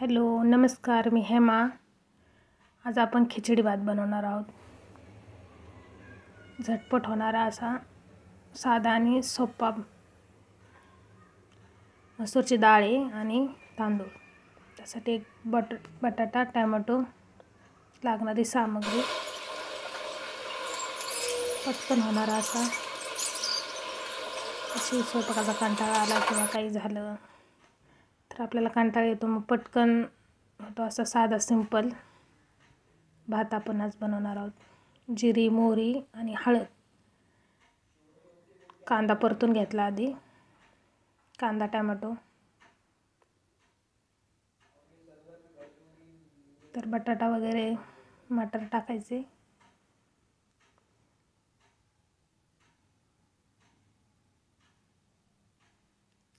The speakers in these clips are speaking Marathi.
हॅलो नमस्कार, मी हेमा। आज आपण खिचडी भात बनवणार आहोत। झटपट होणारा असा साधा आणि सोपा। मसूरची डाळ आणि तांदूळ, त्यासाठी एक बटाटा, टोमॅटो, लागणारी सामग्री। पटकन होणारा असा, अशी स्वयंपाकाचा कंटाळा आला किंवा काही झालं तर आपल्याला कंटाळा येतो, मग पटकन होतो असा साधा सिंपल भात आपण आज बनवणार आहोत। जिरी, मोहरी आणि हळद। कांदा परतून घेतला आधी, कांदा, टोमॅटो, तर बटाटा वगैरे मटर टाकायचे।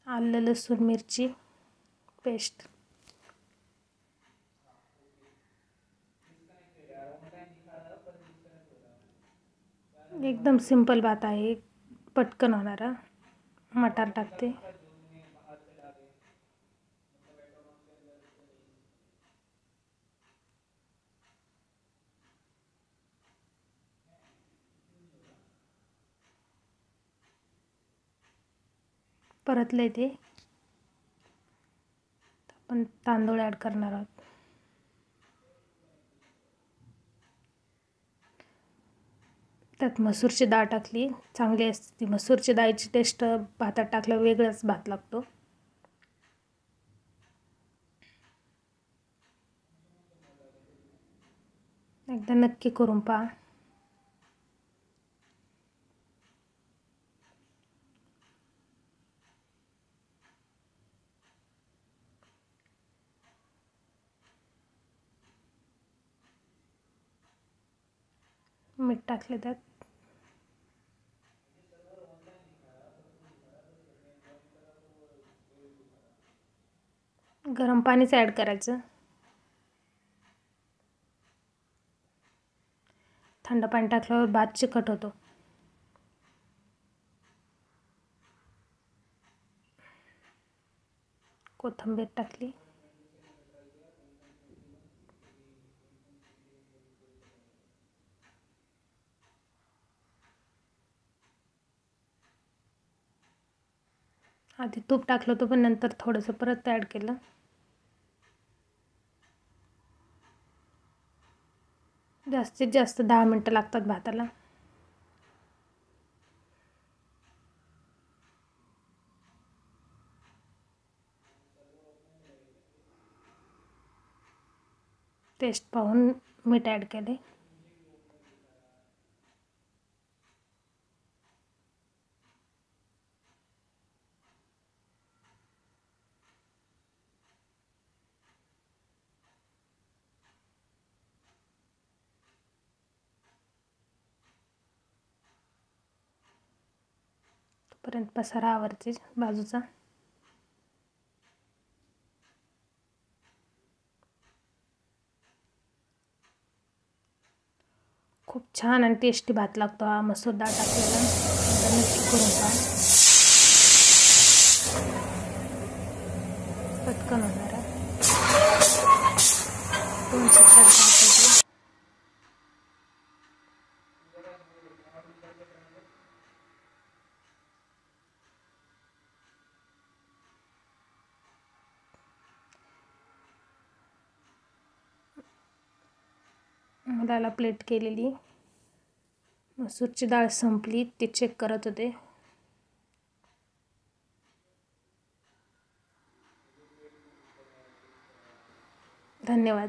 आलं, लसूण, मिरची पेस्ट। एकदम सिंपल भात आहे, पटकन होणारा। मटार टाकते। परतले ते आपण तांदूळ ॲड करणार आहोत। त्यात मसूरची डाळ टाकली, चांगली असते ती मसूरची डाळीची टेस्ट। भातात टाकलं वेगळाच भात लागतो। एकदा नक्की करून पहा। मीठ टाकले त्यात। गरम पाणीच ॲड करायचं। थंड पाणी टाकल्यावर भात चिकट होतो। कोथिंबीर टाकली। आधी तूप टाकलं होतं, पण नंतर थोडंसं परत ॲड केलं। जास्तीत जास्त 10 मिनटं लागतात भाताला। टेस्ट पाहून मीठ ॲड केले। तोपर्यंत पसारा आवरते बाजूचा। खूप छान आणि टेस्टी भात लागतो हा मसूर डाळ टाकलेला। एकदा नक्की करून पहा, पटकन होणारा। 2 शिट्ट्यात भात होतो। मुलाला प्लेट केलेली। मसूरची डाळ संपली, ती चेक करत होते। धन्यवाद।